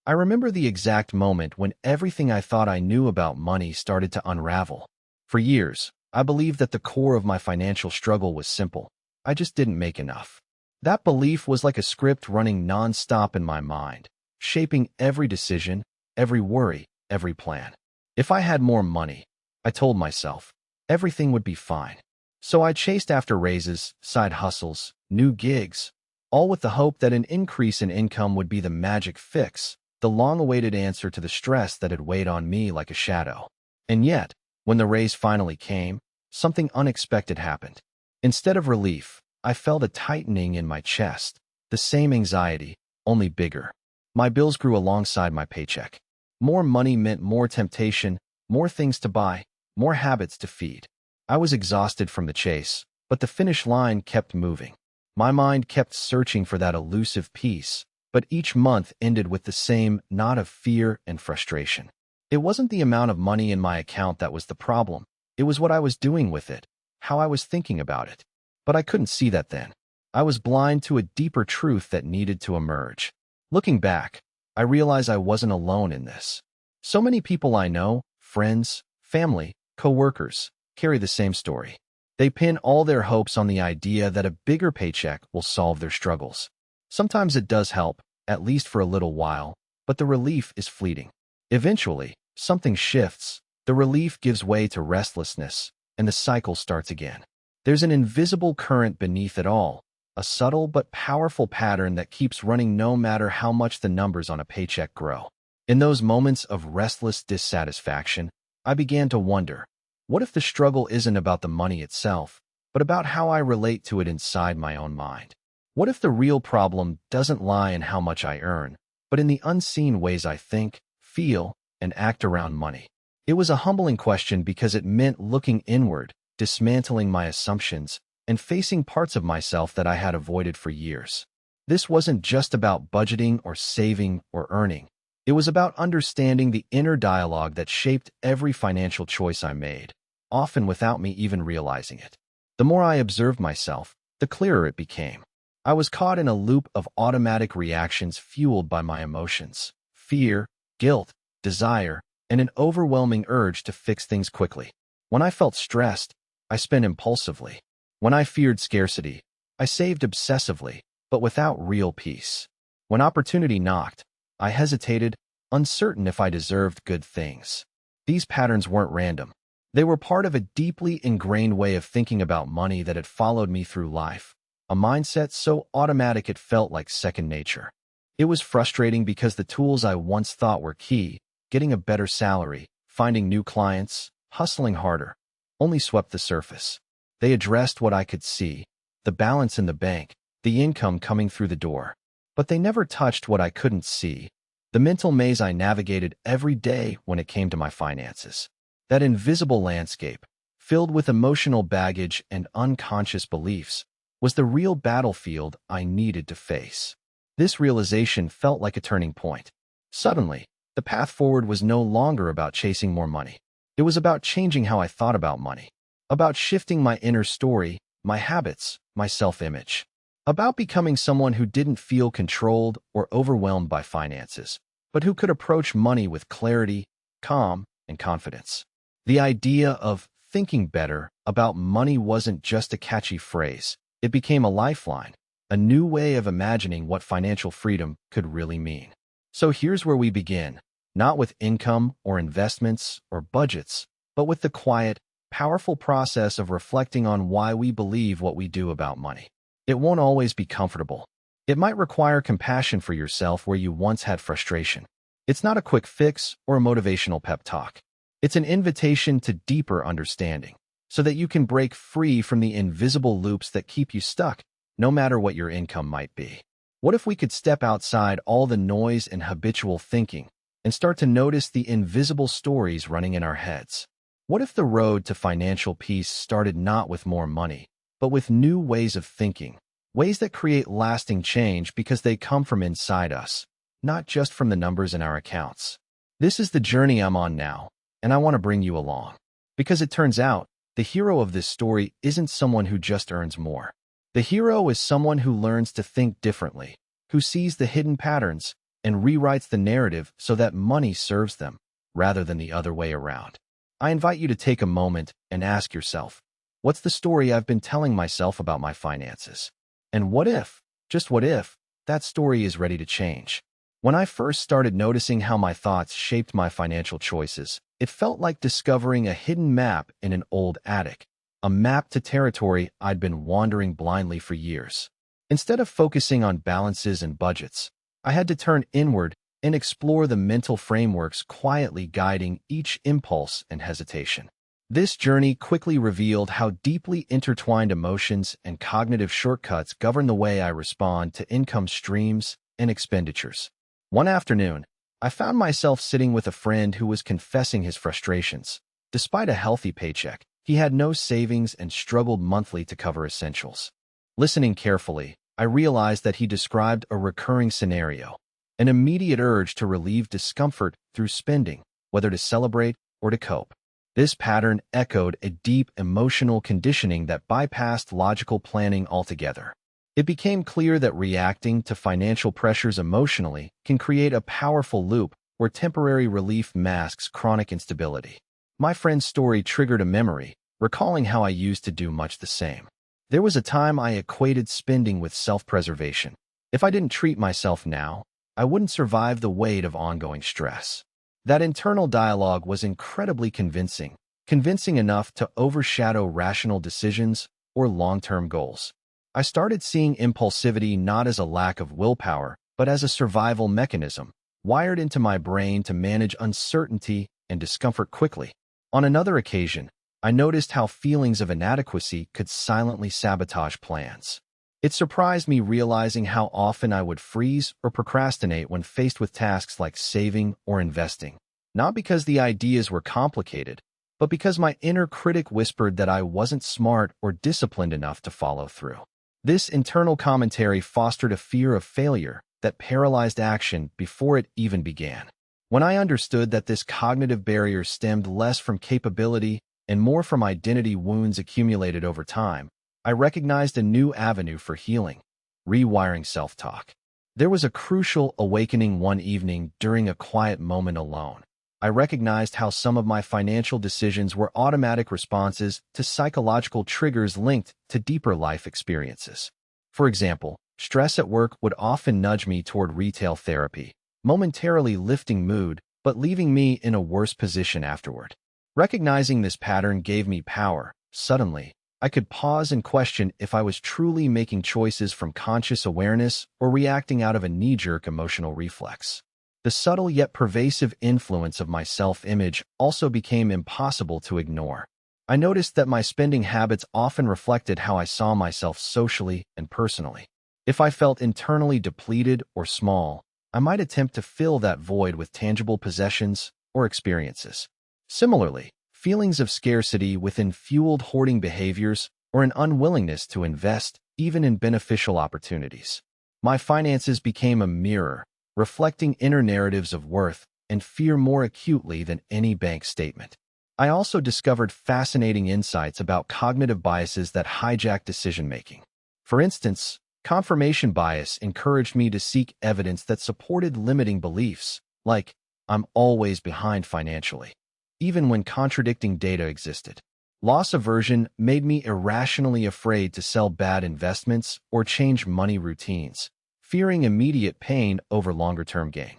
I remember the exact moment when everything I thought I knew about money started to unravel. For years, I believed that the core of my financial struggle was simple. I just didn't make enough. That belief was like a script running non-stop in my mind, shaping every decision, every worry, every plan. If I had more money, I told myself, everything would be fine. So I chased after raises, side hustles, new gigs, all with the hope that an increase in income would be the magic fix, the long-awaited answer to the stress that had weighed on me like a shadow. And yet, when the raise finally came, something unexpected happened. Instead of relief, I felt a tightening in my chest, the same anxiety, only bigger. My bills grew alongside my paycheck. More money meant more temptation, more things to buy, more habits to feed. I was exhausted from the chase, but the finish line kept moving. My mind kept searching for that elusive peace, but each month ended with the same knot of fear and frustration. It wasn't the amount of money in my account that was the problem. It was what I was doing with it, how I was thinking about it. But I couldn't see that then. I was blind to a deeper truth that needed to emerge. Looking back, I realized I wasn't alone in this. So many people I know, friends, family, co-workers, carry the same story. They pin all their hopes on the idea that a bigger paycheck will solve their struggles. Sometimes it does help, at least for a little while, but the relief is fleeting. Eventually, something shifts, the relief gives way to restlessness, and the cycle starts again. There's an invisible current beneath it all, a subtle but powerful pattern that keeps running no matter how much the numbers on a paycheck grow. In those moments of restless dissatisfaction, I began to wonder, what if the struggle isn't about the money itself, but about how I relate to it inside my own mind? What if the real problem doesn't lie in how much I earn, but in the unseen ways I think, feel, and act around money? It was a humbling question because it meant looking inward, dismantling my assumptions, and facing parts of myself that I had avoided for years. This wasn't just about budgeting or saving or earning. It was about understanding the inner dialogue that shaped every financial choice I made, often without me even realizing it. The more I observed myself, the clearer it became. I was caught in a loop of automatic reactions fueled by my emotions, fear, guilt, desire, and an overwhelming urge to fix things quickly. When I felt stressed, I spent impulsively. When I feared scarcity, I saved obsessively, but without real peace. When opportunity knocked, I hesitated, uncertain if I deserved good things. These patterns weren't random. They were part of a deeply ingrained way of thinking about money that had followed me through life, a mindset so automatic it felt like second nature. It was frustrating because the tools I once thought were key, getting a better salary, finding new clients, hustling harder, only swept the surface. They addressed what I could see, the balance in the bank, the income coming through the door. But they never touched what I couldn't see, the mental maze I navigated every day when it came to my finances. That invisible landscape, filled with emotional baggage and unconscious beliefs, was the real battlefield I needed to face. This realization felt like a turning point. Suddenly, the path forward was no longer about chasing more money. It was about changing how I thought about money, about shifting my inner story, my habits, my self-image, about becoming someone who didn't feel controlled or overwhelmed by finances, but who could approach money with clarity, calm, and confidence. The idea of thinking better about money wasn't just a catchy phrase. It became a lifeline, a new way of imagining what financial freedom could really mean. So here's where we begin, not with income or investments or budgets, but with the quiet, powerful process of reflecting on why we believe what we do about money. It won't always be comfortable. It might require compassion for yourself where you once had frustration. It's not a quick fix or a motivational pep talk. It's an invitation to deeper understanding, so that you can break free from the invisible loops that keep you stuck, no matter what your income might be. What if we could step outside all the noise and habitual thinking and start to notice the invisible stories running in our heads? What if the road to financial peace started not with more money, but with new ways of thinking, ways that create lasting change because they come from inside us, not just from the numbers in our accounts? This is the journey I'm on now, and I want to bring you along. Because it turns out, the hero of this story isn't someone who just earns more. The hero is someone who learns to think differently, who sees the hidden patterns, and rewrites the narrative so that money serves them, rather than the other way around. I invite you to take a moment and ask yourself, what's the story I've been telling myself about my finances? And what if, just what if, that story is ready to change? When I first started noticing how my thoughts shaped my financial choices, it felt like discovering a hidden map in an old attic, a map to territory I'd been wandering blindly for years. Instead of focusing on balances and budgets, I had to turn inward and explore the mental frameworks quietly guiding each impulse and hesitation. This journey quickly revealed how deeply intertwined emotions and cognitive shortcuts govern the way I respond to income streams and expenditures. One afternoon, I found myself sitting with a friend who was confessing his frustrations. Despite a healthy paycheck, he had no savings and struggled monthly to cover essentials. Listening carefully, I realized that he described a recurring scenario, an immediate urge to relieve discomfort through spending, whether to celebrate or to cope. This pattern echoed a deep emotional conditioning that bypassed logical planning altogether. It became clear that reacting to financial pressures emotionally can create a powerful loop where temporary relief masks chronic instability. My friend's story triggered a memory, recalling how I used to do much the same. There was a time I equated spending with self-preservation. If I didn't treat myself now, I wouldn't survive the weight of ongoing stress. That internal dialogue was incredibly convincing enough to overshadow rational decisions or long-term goals. I started seeing impulsivity not as a lack of willpower, but as a survival mechanism, wired into my brain to manage uncertainty and discomfort quickly. On another occasion, I noticed how feelings of inadequacy could silently sabotage plans. It surprised me realizing how often I would freeze or procrastinate when faced with tasks like saving or investing. Not because the ideas were complicated, but because my inner critic whispered that I wasn't smart or disciplined enough to follow through. This internal commentary fostered a fear of failure that paralyzed action before it even began. When I understood that this cognitive barrier stemmed less from capability and more from identity wounds accumulated over time, I recognized a new avenue for healing: rewiring self-talk. There was a crucial awakening one evening during a quiet moment alone. I recognized how some of my financial decisions were automatic responses to psychological triggers linked to deeper life experiences. For example, stress at work would often nudge me toward retail therapy, momentarily lifting mood, but leaving me in a worse position afterward. Recognizing this pattern gave me power. Suddenly, I could pause and question if I was truly making choices from conscious awareness or reacting out of a knee-jerk emotional reflex. The subtle yet pervasive influence of my self-image also became impossible to ignore. I noticed that my spending habits often reflected how I saw myself socially and personally. If I felt internally depleted or small, I might attempt to fill that void with tangible possessions or experiences. Similarly, feelings of scarcity within fueled hoarding behaviors or an unwillingness to invest even in beneficial opportunities. My finances became a mirror, reflecting inner narratives of worth and fear more acutely than any bank statement. I also discovered fascinating insights about cognitive biases that hijack decision-making. For instance, confirmation bias encouraged me to seek evidence that supported limiting beliefs, like, "I'm always behind financially," even when contradicting data existed. Loss aversion made me irrationally afraid to sell bad investments or change money routines, fearing immediate pain over longer-term gain.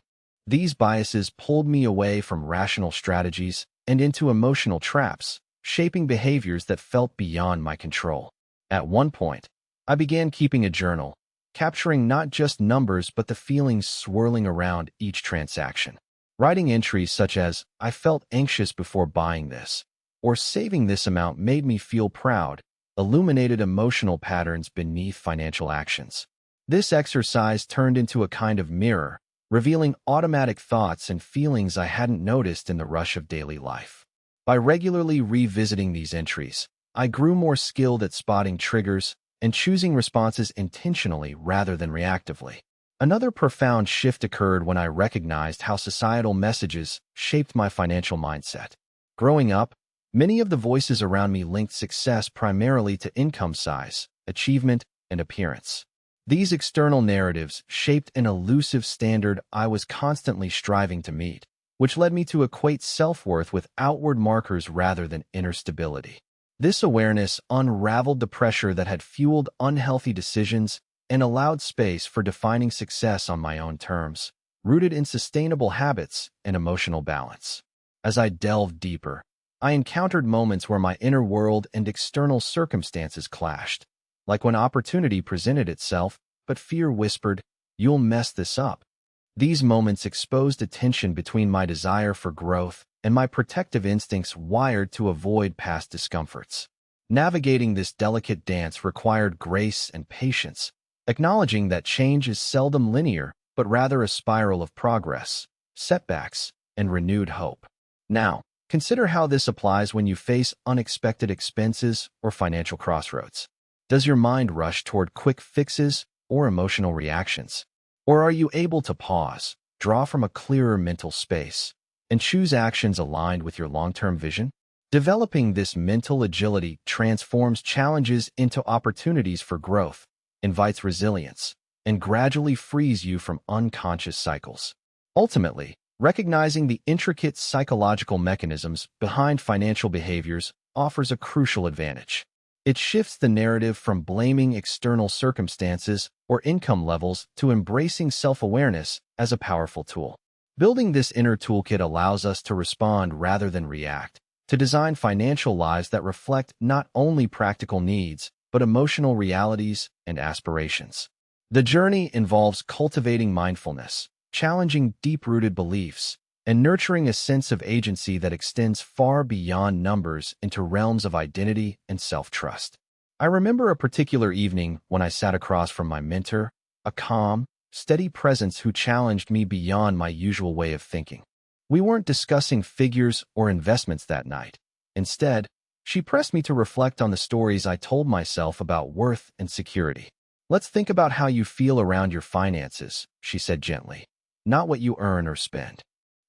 These biases pulled me away from rational strategies and into emotional traps, shaping behaviors that felt beyond my control. At one point, I began keeping a journal, capturing not just numbers but the feelings swirling around each transaction. Writing entries such as, "I felt anxious before buying this," or "saving this amount made me feel proud," illuminated emotional patterns beneath financial actions. This exercise turned into a kind of mirror, revealing automatic thoughts and feelings I hadn't noticed in the rush of daily life. By regularly revisiting these entries, I grew more skilled at spotting triggers and choosing responses intentionally rather than reactively. Another profound shift occurred when I recognized how societal messages shaped my financial mindset. Growing up, many of the voices around me linked success primarily to income size, achievement, and appearance. These external narratives shaped an elusive standard I was constantly striving to meet, which led me to equate self-worth with outward markers rather than inner stability. This awareness unraveled the pressure that had fueled unhealthy decisions and allowed space for defining success on my own terms, rooted in sustainable habits and emotional balance. As I delved deeper, I encountered moments where my inner world and external circumstances clashed, like when opportunity presented itself, but fear whispered, "You'll mess this up." These moments exposed a tension between my desire for growth and my protective instincts wired to avoid past discomforts. Navigating this delicate dance required grace and patience, acknowledging that change is seldom linear, but rather a spiral of progress, setbacks, and renewed hope. Now, consider how this applies when you face unexpected expenses or financial crossroads. Does your mind rush toward quick fixes or emotional reactions? Or are you able to pause, draw from a clearer mental space, and choose actions aligned with your long-term vision? Developing this mental agility transforms challenges into opportunities for growth, invites resilience, and gradually frees you from unconscious cycles. Ultimately, recognizing the intricate psychological mechanisms behind financial behaviors offers a crucial advantage. It shifts the narrative from blaming external circumstances or income levels to embracing self-awareness as a powerful tool. Building this inner toolkit allows us to respond rather than react, to design financial lives that reflect not only practical needs, but emotional realities and aspirations. The journey involves cultivating mindfulness, challenging deep-rooted beliefs, and nurturing a sense of agency that extends far beyond numbers into realms of identity and self-trust. I remember a particular evening when I sat across from my mentor, a calm, steady presence who challenged me beyond my usual way of thinking. We weren't discussing figures or investments that night. Instead, she pressed me to reflect on the stories I told myself about worth and security. "Let's think about how you feel around your finances," she said gently, "not what you earn or spend."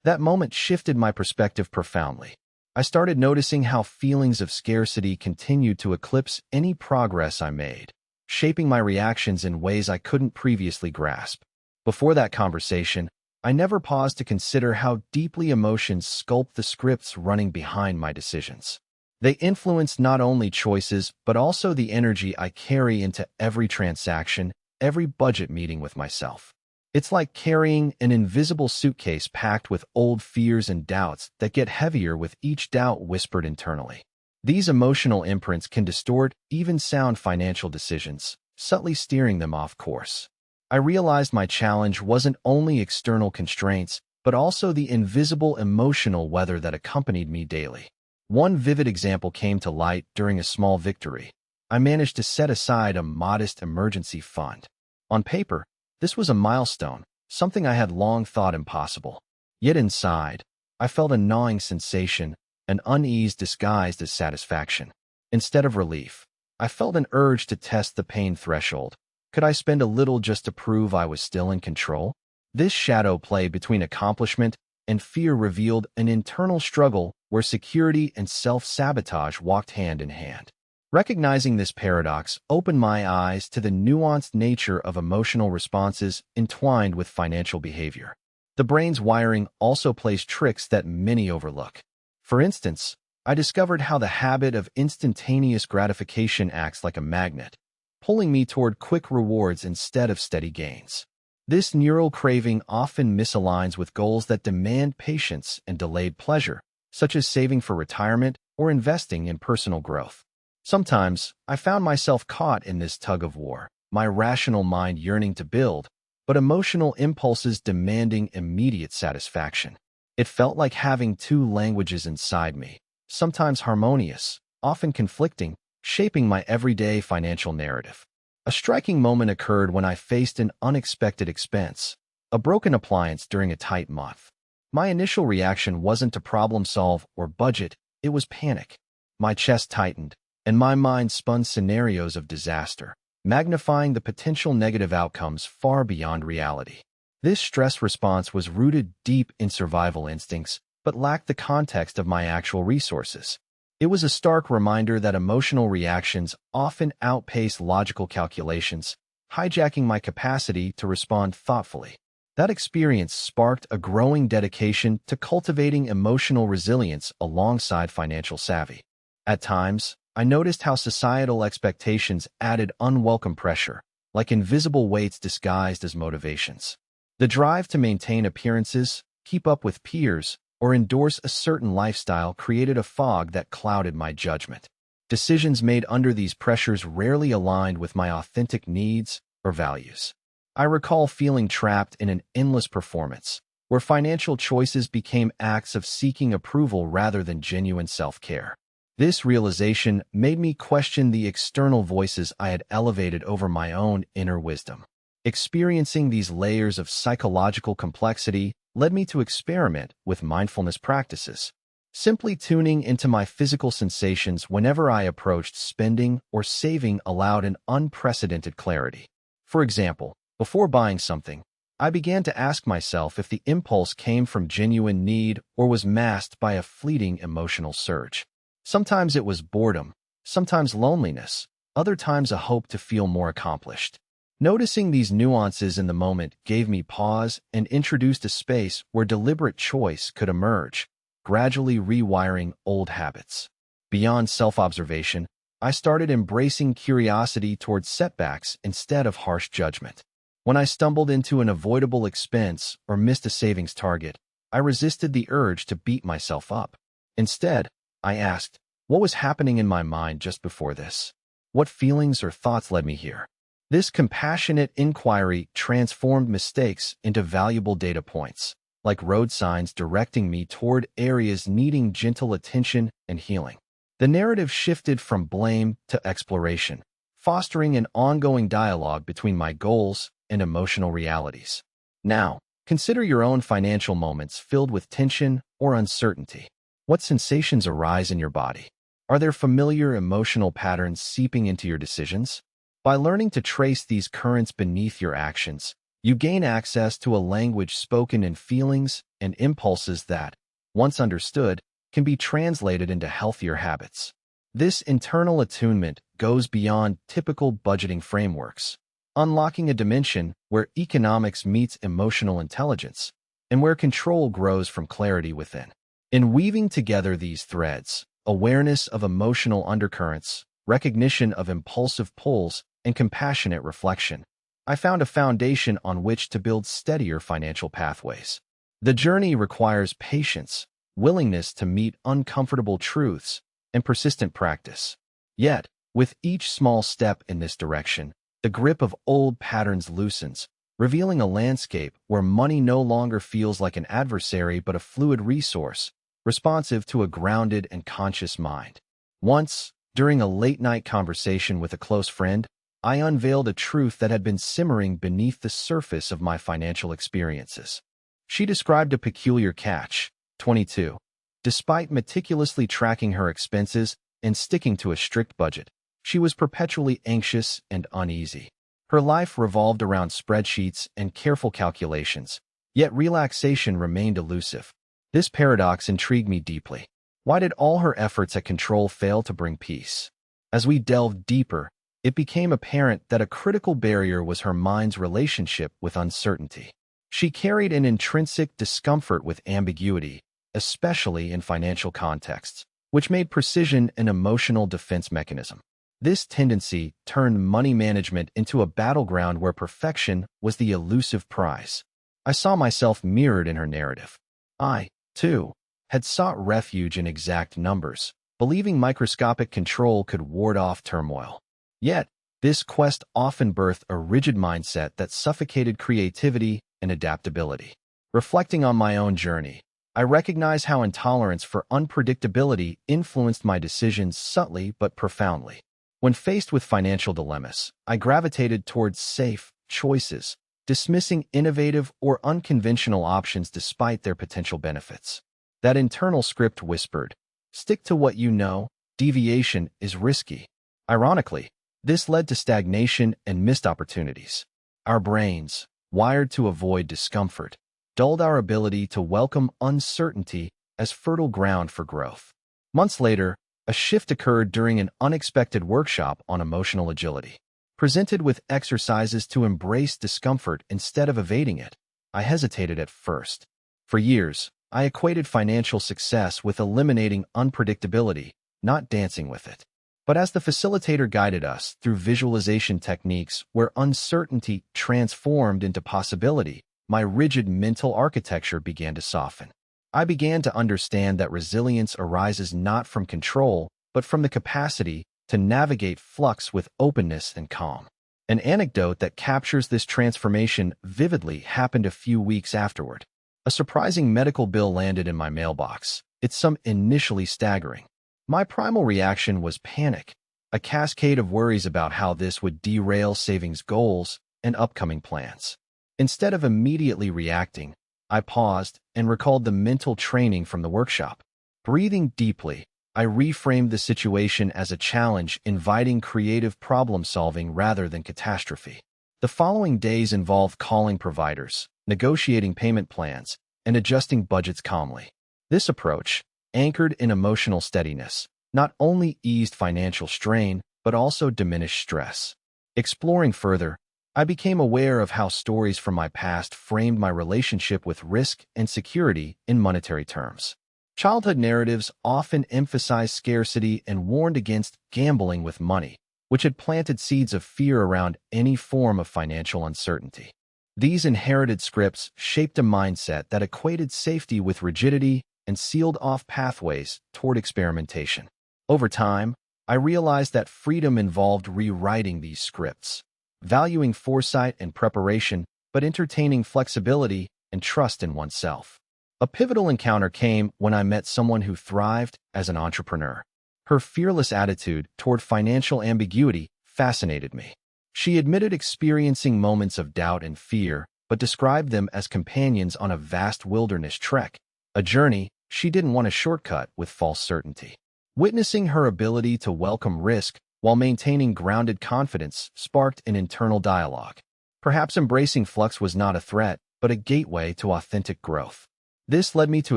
That moment shifted my perspective profoundly. I started noticing how feelings of scarcity continued to eclipse any progress I made, shaping my reactions in ways I couldn't previously grasp. Before that conversation, I never paused to consider how deeply emotions sculpt the scripts running behind my decisions. They influence not only choices, but also the energy I carry into every transaction, every budget meeting with myself. It's like carrying an invisible suitcase packed with old fears and doubts that get heavier with each doubt whispered internally. These emotional imprints can distort even sound financial decisions, subtly steering them off course. I realized my challenge wasn't only external constraints, but also the invisible emotional weather that accompanied me daily. One vivid example came to light during a small victory. I managed to set aside a modest emergency fund. On paper, this was a milestone, something I had long thought impossible. Yet inside, I felt a gnawing sensation, an unease disguised as satisfaction. Instead of relief, I felt an urge to test the pain threshold. Could I spend a little just to prove I was still in control? This shadow play between accomplishment and fear revealed an internal struggle where security and self-sabotage walked hand in hand. Recognizing this paradox opened my eyes to the nuanced nature of emotional responses entwined with financial behavior. The brain's wiring also plays tricks that many overlook. For instance, I discovered how the habit of instantaneous gratification acts like a magnet, pulling me toward quick rewards instead of steady gains. This neural craving often misaligns with goals that demand patience and delayed pleasure, such as saving for retirement or investing in personal growth. Sometimes, I found myself caught in this tug-of-war, my rational mind yearning to build, but emotional impulses demanding immediate satisfaction. It felt like having two languages inside me, sometimes harmonious, often conflicting, shaping my everyday financial narrative. A striking moment occurred when I faced an unexpected expense, a broken appliance during a tight month. My initial reaction wasn't to problem solve or budget, it was panic. My chest tightened, and my mind spun scenarios of disaster, magnifying the potential negative outcomes far beyond reality. This stress response was rooted deep in survival instincts, but lacked the context of my actual resources. It was a stark reminder that emotional reactions often outpace logical calculations, hijacking my capacity to respond thoughtfully. That experience sparked a growing dedication to cultivating emotional resilience alongside financial savvy. At times, I noticed how societal expectations added unwelcome pressure, like invisible weights disguised as motivations. The drive to maintain appearances, keep up with peers, or endorse a certain lifestyle created a fog that clouded my judgment. Decisions made under these pressures rarely aligned with my authentic needs or values. I recall feeling trapped in an endless performance, where financial choices became acts of seeking approval rather than genuine self-care. This realization made me question the external voices I had elevated over my own inner wisdom. Experiencing these layers of psychological complexity led me to experiment with mindfulness practices, simply tuning into my physical sensations whenever I approached spending or saving allowed an unprecedented clarity. For example, before buying something, I began to ask myself if the impulse came from genuine need or was masked by a fleeting emotional surge. Sometimes it was boredom, sometimes loneliness, other times a hope to feel more accomplished. Noticing these nuances in the moment gave me pause and introduced a space where deliberate choice could emerge, gradually rewiring old habits. Beyond self-observation, I started embracing curiosity towards setbacks instead of harsh judgment. When I stumbled into an avoidable expense or missed a savings target, I resisted the urge to beat myself up. Instead, I asked, what was happening in my mind just before this? What feelings or thoughts led me here? This compassionate inquiry transformed mistakes into valuable data points, like road signs directing me toward areas needing gentle attention and healing. The narrative shifted from blame to exploration, fostering an ongoing dialogue between my goals and emotional realities. Now, consider your own financial moments filled with tension or uncertainty. What sensations arise in your body? Are there familiar emotional patterns seeping into your decisions? By learning to trace these currents beneath your actions, you gain access to a language spoken in feelings and impulses that, once understood, can be translated into healthier habits. This internal attunement goes beyond typical budgeting frameworks, unlocking a dimension where economics meets emotional intelligence and where control grows from clarity within. In weaving together these threads, awareness of emotional undercurrents, recognition of impulsive pulls, and compassionate reflection, I found a foundation on which to build steadier financial pathways. The journey requires patience, willingness to meet uncomfortable truths, and persistent practice. Yet, with each small step in this direction, the grip of old patterns loosens, revealing a landscape where money no longer feels like an adversary but a fluid resource, responsive to a grounded and conscious mind. Once, during a late-night conversation with a close friend, I unveiled a truth that had been simmering beneath the surface of my financial experiences. She described a peculiar catch, 22. Despite meticulously tracking her expenses and sticking to a strict budget, she was perpetually anxious and uneasy. Her life revolved around spreadsheets and careful calculations, yet relaxation remained elusive. This paradox intrigued me deeply. Why did all her efforts at control fail to bring peace? As we delved deeper, it became apparent that a critical barrier was her mind's relationship with uncertainty. She carried an intrinsic discomfort with ambiguity, especially in financial contexts, which made precision an emotional defense mechanism. This tendency turned money management into a battleground where perfection was the elusive prize. I saw myself mirrored in her narrative. I, too, had sought refuge in exact numbers, believing microscopic control could ward off turmoil. Yet, this quest often birthed a rigid mindset that suffocated creativity and adaptability. Reflecting on my own journey, I recognize how intolerance for unpredictability influenced my decisions subtly but profoundly. When faced with financial dilemmas, I gravitated towards safe choices, dismissing innovative or unconventional options despite their potential benefits. That internal script whispered, "Stick to what you know, deviation is risky." Ironically, this led to stagnation and missed opportunities. Our brains, wired to avoid discomfort, dulled our ability to welcome uncertainty as fertile ground for growth. Months later, a shift occurred during an unexpected workshop on emotional agility. Presented with exercises to embrace discomfort instead of evading it, I hesitated at first. For years, I equated financial success with eliminating unpredictability, not dancing with it. But as the facilitator guided us through visualization techniques where uncertainty transformed into possibility, my rigid mental architecture began to soften. I began to understand that resilience arises not from control, but from the capacity to navigate flux with openness and calm. An anecdote that captures this transformation vividly happened a few weeks afterward. A surprising medical bill landed in my mailbox. Its sum initially staggering. My primal reaction was panic, a cascade of worries about how this would derail savings goals and upcoming plans. Instead of immediately reacting, I paused and recalled the mental training from the workshop. Breathing deeply, I reframed the situation as a challenge, inviting creative problem-solving rather than catastrophe. The following days involved calling providers, negotiating payment plans, and adjusting budgets calmly. This approach, anchored in emotional steadiness, not only eased financial strain, but also diminished stress. Exploring further, I became aware of how stories from my past framed my relationship with risk and security in monetary terms. Childhood narratives often emphasized scarcity and warned against gambling with money, which had planted seeds of fear around any form of financial uncertainty. These inherited scripts shaped a mindset that equated safety with rigidity and sealed off pathways toward experimentation. Over time, I realized that freedom involved rewriting these scripts, valuing foresight and preparation, but entertaining flexibility and trust in oneself. A pivotal encounter came when I met someone who thrived as an entrepreneur. Her fearless attitude toward financial ambiguity fascinated me. She admitted experiencing moments of doubt and fear, but described them as companions on a vast wilderness trek, a journey she didn't want to shortcut with false certainty. Witnessing her ability to welcome risk while maintaining grounded confidence sparked an internal dialogue. Perhaps embracing flux was not a threat, but a gateway to authentic growth. This led me to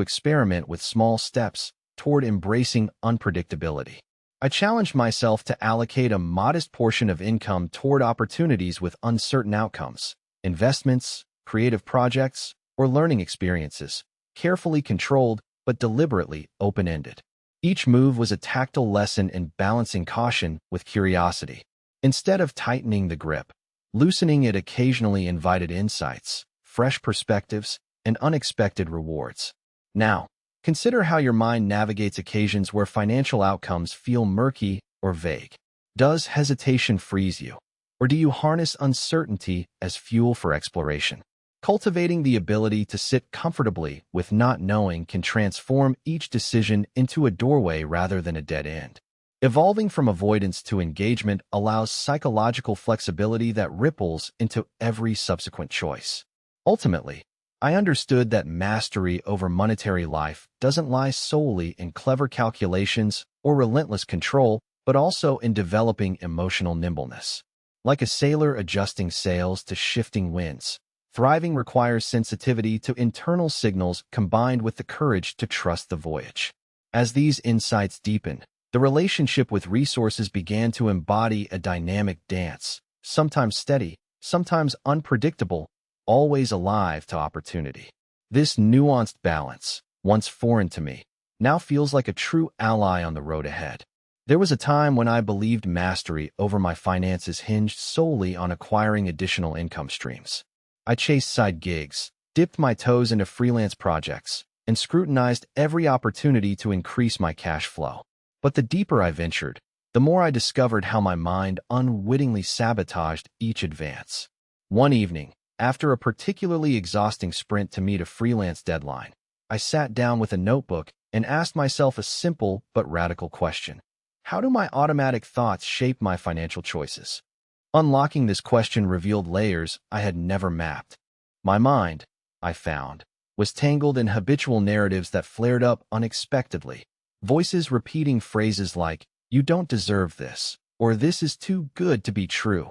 experiment with small steps toward embracing unpredictability. I challenged myself to allocate a modest portion of income toward opportunities with uncertain outcomes, investments, creative projects, or learning experiences, carefully controlled but deliberately open-ended. Each move was a tactile lesson in balancing caution with curiosity. Instead of tightening the grip, loosening it occasionally invited insights, fresh perspectives, and unexpected rewards. Now, consider how your mind navigates occasions where financial outcomes feel murky or vague. Does hesitation freeze you? Or do you harness uncertainty as fuel for exploration? Cultivating the ability to sit comfortably with not knowing can transform each decision into a doorway rather than a dead end. Evolving from avoidance to engagement allows psychological flexibility that ripples into every subsequent choice. Ultimately, I understood that mastery over monetary life doesn't lie solely in clever calculations or relentless control, but also in developing emotional nimbleness. Like a sailor adjusting sails to shifting winds, thriving requires sensitivity to internal signals combined with the courage to trust the voyage. As these insights deepened, the relationship with resources began to embody a dynamic dance, sometimes steady, sometimes unpredictable, always alive to opportunity. This nuanced balance, once foreign to me, now feels like a true ally on the road ahead. There was a time when I believed mastery over my finances hinged solely on acquiring additional income streams. I chased side gigs, dipped my toes into freelance projects, and scrutinized every opportunity to increase my cash flow. But the deeper I ventured, the more I discovered how my mind unwittingly sabotaged each advance. One evening, after a particularly exhausting sprint to meet a freelance deadline, I sat down with a notebook and asked myself a simple but radical question. How do my automatic thoughts shape my financial choices? Unlocking this question revealed layers I had never mapped. My mind, I found, was tangled in habitual narratives that flared up unexpectedly. Voices repeating phrases like, "You don't deserve this," or "This is too good to be true,"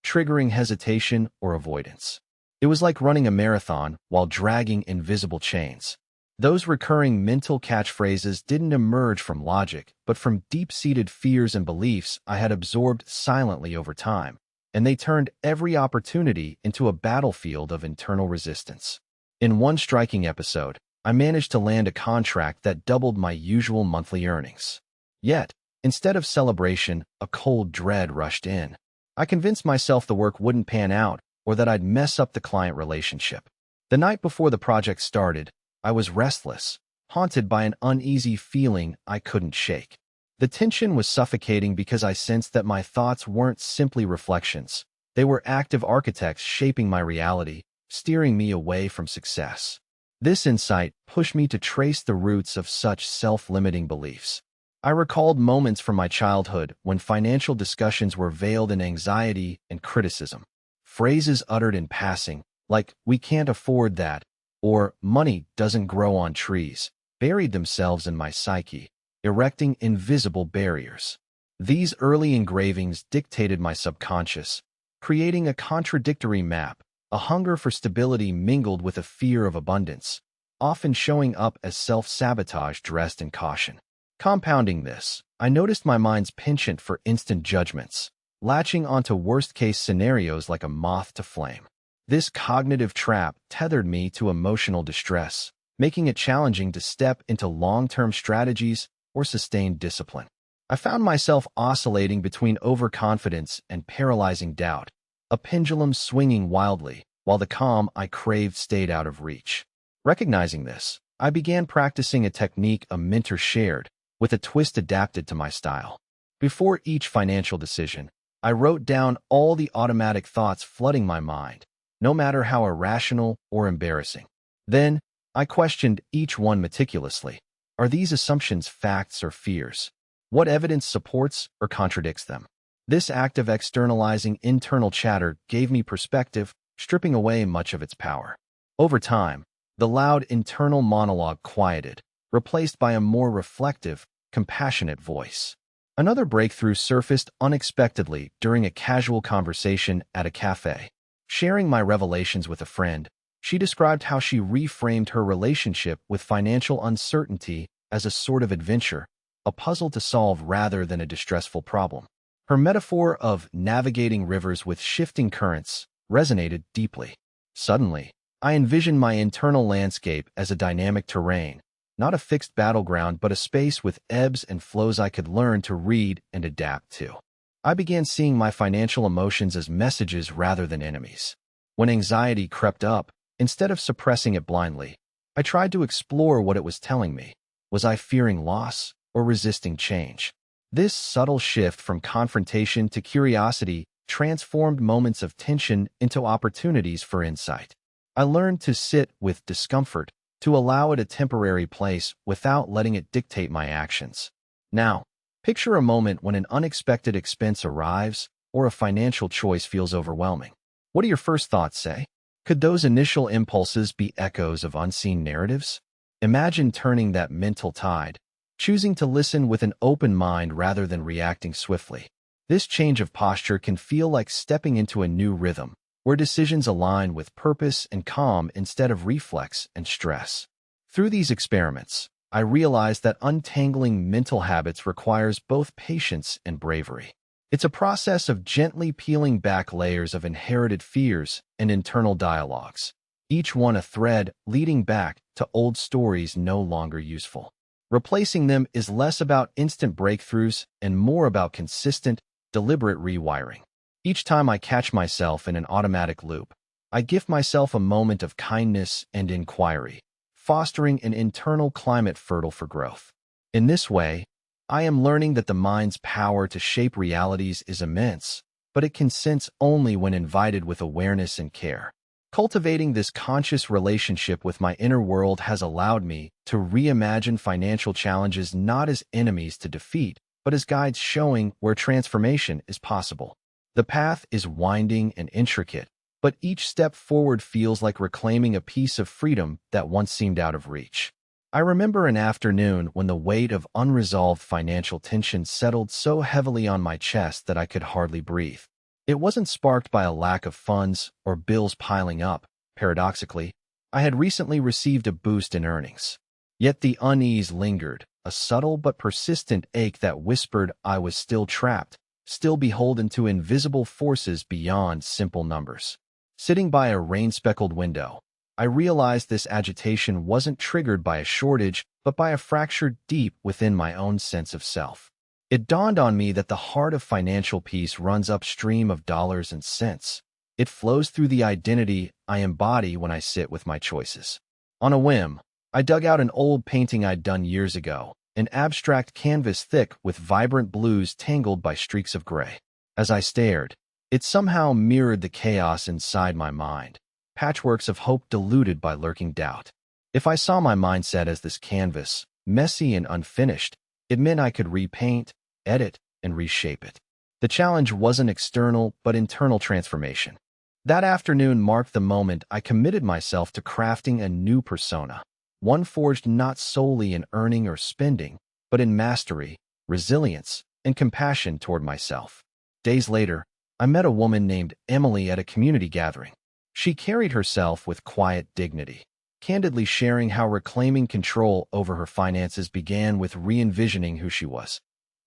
triggering hesitation or avoidance. It was like running a marathon while dragging invisible chains. Those recurring mental catchphrases didn't emerge from logic, but from deep-seated fears and beliefs I had absorbed silently over time. and they turned every opportunity into a battlefield of internal resistance. In one striking episode, I managed to land a contract that doubled my usual monthly earnings. Yet, instead of celebration, a cold dread rushed in. I convinced myself the work wouldn't pan out or that I'd mess up the client relationship. The night before the project started, I was restless, haunted by an uneasy feeling I couldn't shake. The tension was suffocating because I sensed that my thoughts weren't simply reflections. They were active architects shaping my reality, steering me away from success. This insight pushed me to trace the roots of such self-limiting beliefs. I recalled moments from my childhood when financial discussions were veiled in anxiety and criticism. Phrases uttered in passing, like, "we can't afford that," or "money doesn't grow on trees," buried themselves in my psyche, erecting invisible barriers. These early engravings dictated my subconscious, creating a contradictory map, a hunger for stability mingled with a fear of abundance, often showing up as self-sabotage dressed in caution. Compounding this, I noticed my mind's penchant for instant judgments, latching onto worst-case scenarios like a moth to flame. This cognitive trap tethered me to emotional distress, making it challenging to step into long-term strategies or sustained discipline. I found myself oscillating between overconfidence and paralyzing doubt, a pendulum swinging wildly, while the calm I craved stayed out of reach. Recognizing this, I began practicing a technique a mentor shared, with a twist adapted to my style. Before each financial decision, I wrote down all the automatic thoughts flooding my mind, no matter how irrational or embarrassing. Then, I questioned each one meticulously. Are these assumptions facts or fears? What evidence supports or contradicts them? This act of externalizing internal chatter gave me perspective, stripping away much of its power. Over time, the loud internal monologue quieted, replaced by a more reflective, compassionate voice. Another breakthrough surfaced unexpectedly during a casual conversation at a cafe. Sharing my revelations with a friend, she described how she reframed her relationship with financial uncertainty as a sort of adventure, a puzzle to solve rather than a distressful problem. Her metaphor of navigating rivers with shifting currents resonated deeply. Suddenly, I envisioned my internal landscape as a dynamic terrain, not a fixed battleground but a space with ebbs and flows I could learn to read and adapt to. I began seeing my financial emotions as messages rather than enemies. When anxiety crept up, instead of suppressing it blindly, I tried to explore what it was telling me. Was I fearing loss or resisting change? This subtle shift from confrontation to curiosity transformed moments of tension into opportunities for insight. I learned to sit with discomfort, to allow it a temporary place without letting it dictate my actions. Now, picture a moment when an unexpected expense arrives or a financial choice feels overwhelming. What do your first thoughts say? Could those initial impulses be echoes of unseen narratives? Imagine turning that mental tide, choosing to listen with an open mind rather than reacting swiftly. This change of posture can feel like stepping into a new rhythm, where decisions align with purpose and calm instead of reflex and stress. Through these experiments, I realized that untangling mental habits requires both patience and bravery. It's a process of gently peeling back layers of inherited fears and internal dialogues, each one a thread leading back to old stories no longer useful. Replacing them is less about instant breakthroughs and more about consistent, deliberate rewiring. Each time I catch myself in an automatic loop, I give myself a moment of kindness and inquiry, fostering an internal climate fertile for growth. In this way, I am learning that the mind's power to shape realities is immense, but it can sense only when invited with awareness and care. Cultivating this conscious relationship with my inner world has allowed me to reimagine financial challenges not as enemies to defeat, but as guides showing where transformation is possible. The path is winding and intricate, but each step forward feels like reclaiming a piece of freedom that once seemed out of reach. I remember an afternoon when the weight of unresolved financial tension settled so heavily on my chest that I could hardly breathe. It wasn't sparked by a lack of funds or bills piling up. Paradoxically, I had recently received a boost in earnings. Yet the unease lingered, a subtle but persistent ache that whispered I was still trapped, still beholden to invisible forces beyond simple numbers. Sitting by a rain-speckled window, I realized this agitation wasn't triggered by a shortage, but by a fracture deep within my own sense of self. It dawned on me that the heart of financial peace runs upstream of dollars and cents. It flows through the identity I embody when I sit with my choices. On a whim, I dug out an old painting I'd done years ago, an abstract canvas thick with vibrant blues tangled by streaks of gray. As I stared, it somehow mirrored the chaos inside my mind, patchworks of hope diluted by lurking doubt. If I saw my mindset as this canvas, messy and unfinished, it meant I could repaint, edit, and reshape it. The challenge wasn't external, but internal transformation. That afternoon marked the moment I committed myself to crafting a new persona, one forged not solely in earning or spending, but in mastery, resilience, and compassion toward myself. Days later, I met a woman named Emily at a community gathering. She carried herself with quiet dignity, candidly sharing how reclaiming control over her finances began with re-envisioning who she was.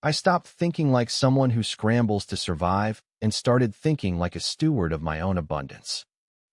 I stopped thinking like someone who scrambles to survive and started thinking like a steward of my own abundance.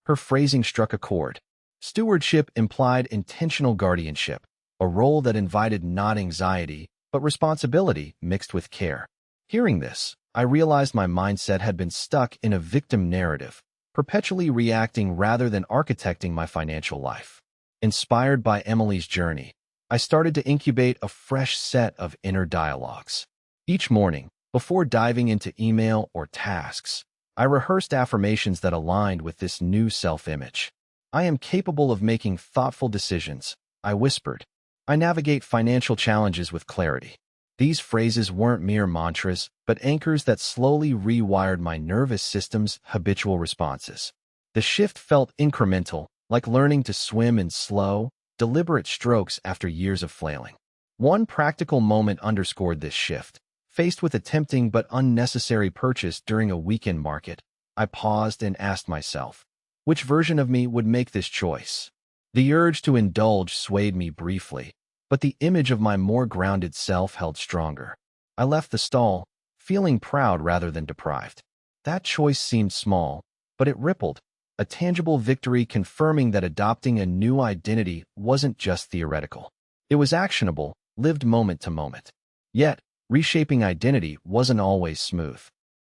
Her phrasing struck a chord. Stewardship implied intentional guardianship, a role that invited not anxiety, but responsibility mixed with care. Hearing this, I realized my mindset had been stuck in a victim narrative, perpetually reacting rather than architecting my financial life. Inspired by Emily's journey, I started to incubate a fresh set of inner dialogues. Each morning, before diving into email or tasks, I rehearsed affirmations that aligned with this new self-image. I am capable of making thoughtful decisions, I whispered. I navigate financial challenges with clarity. These phrases weren't mere mantras, but anchors that slowly rewired my nervous system's habitual responses. The shift felt incremental, like learning to swim in slow, deliberate strokes after years of flailing. One practical moment underscored this shift. Faced with a tempting but unnecessary purchase during a weekend market, I paused and asked myself, which version of me would make this choice? The urge to indulge swayed me briefly, but the image of my more grounded self held stronger. I left the stall, feeling proud rather than deprived. That choice seemed small, but it rippled, a tangible victory confirming that adopting a new identity wasn't just theoretical. It was actionable, lived moment to moment. Yet, reshaping identity wasn't always smooth.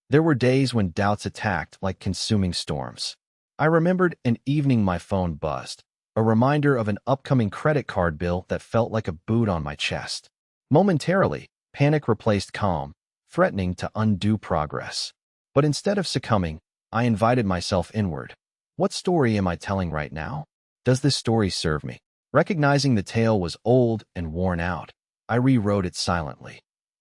There were days when doubts attacked like consuming storms. I remembered an evening my phone buzzed, a reminder of an upcoming credit card bill that felt like a boot on my chest. Momentarily, panic replaced calm, threatening to undo progress. But instead of succumbing, I invited myself inward. What story am I telling right now? Does this story serve me? Recognizing the tale was old and worn out, I rewrote it silently.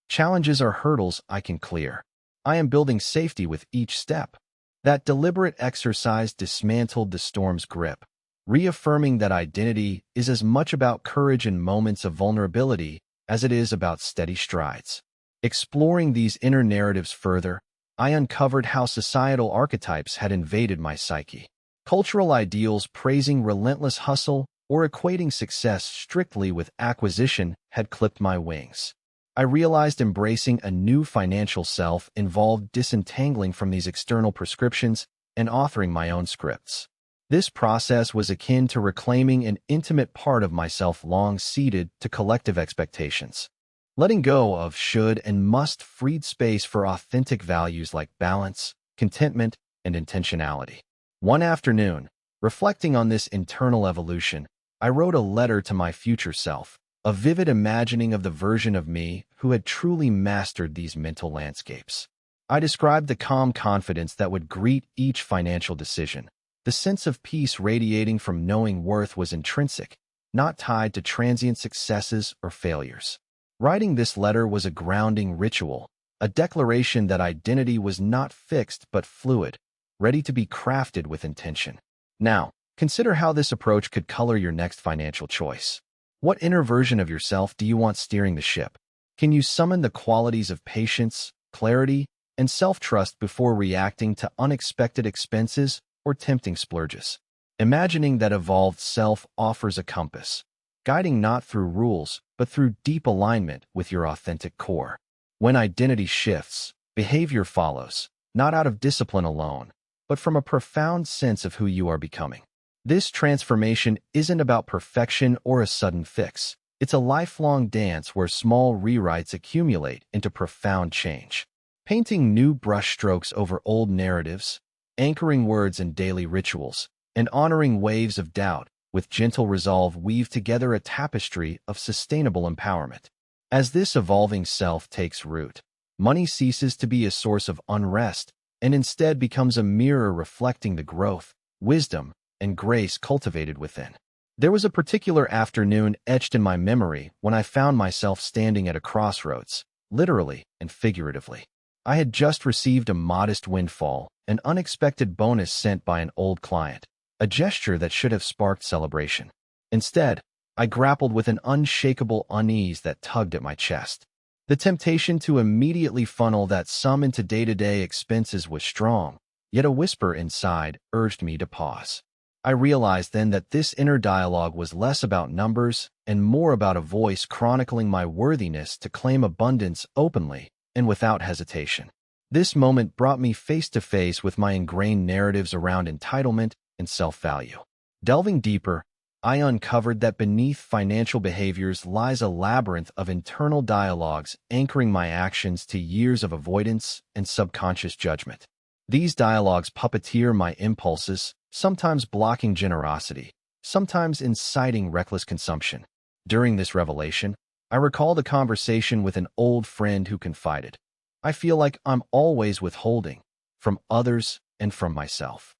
Challenges are hurdles I can clear. I am building safety with each step. That deliberate exercise dismantled the storm's grip, reaffirming that identity is as much about courage in moments of vulnerability as it is about steady strides. Exploring these inner narratives further, I uncovered how societal archetypes had invaded my psyche. Cultural ideals praising relentless hustle or equating success strictly with acquisition had clipped my wings. I realized embracing a new financial self involved disentangling from these external prescriptions and authoring my own scripts. This process was akin to reclaiming an intimate part of myself long ceded to collective expectations. Letting go of should and must freed space for authentic values like balance, contentment, and intentionality. One afternoon, reflecting on this internal evolution, I wrote a letter to my future self, a vivid imagining of the version of me who had truly mastered these mental landscapes. I described the calm confidence that would greet each financial decision, the sense of peace radiating from knowing worth was intrinsic, not tied to transient successes or failures. Writing this letter was a grounding ritual, a declaration that identity was not fixed but fluid, ready to be crafted with intention. Now, consider how this approach could color your next financial choice. What inner version of yourself do you want steering the ship? Can you summon the qualities of patience, clarity, and self-trust before reacting to unexpected expenses or tempting splurges? Imagining that evolved self offers a compass, guiding not through rules, but through deep alignment with your authentic core. When identity shifts, Behavior follows, not out of discipline alone, but from a profound sense of who you are becoming. This transformation isn't about perfection or a sudden fix. It's a lifelong dance where small rewrites accumulate into profound change. Painting new brushstrokes over old narratives, anchoring words in daily rituals, and honoring waves of doubt with gentle resolve weave together a tapestry of sustainable empowerment. As this evolving self takes root, money ceases to be a source of unrest and instead becomes a mirror reflecting the growth, wisdom, and grace cultivated within. There was a particular afternoon etched in my memory when I found myself standing at a crossroads, literally and figuratively. I had just received a modest windfall, an unexpected bonus sent by an old client, a gesture that should have sparked celebration. Instead, I grappled with an unshakable unease that tugged at my chest. The temptation to immediately funnel that sum into day-to-day expenses was strong, yet a whisper inside urged me to pause. I realized then that this inner dialogue was less about numbers and more about a voice chronicling my worthiness to claim abundance openly and without hesitation. This moment brought me face to face with my ingrained narratives around entitlement and self-value. Delving deeper, I uncovered that beneath financial behaviors lies a labyrinth of internal dialogues anchoring my actions to years of avoidance and subconscious judgment. These dialogues puppeteer my impulses, sometimes blocking generosity, sometimes inciting reckless consumption. During this revelation, I recalled a conversation with an old friend who confided, "I feel like I'm always withholding from others and from myself."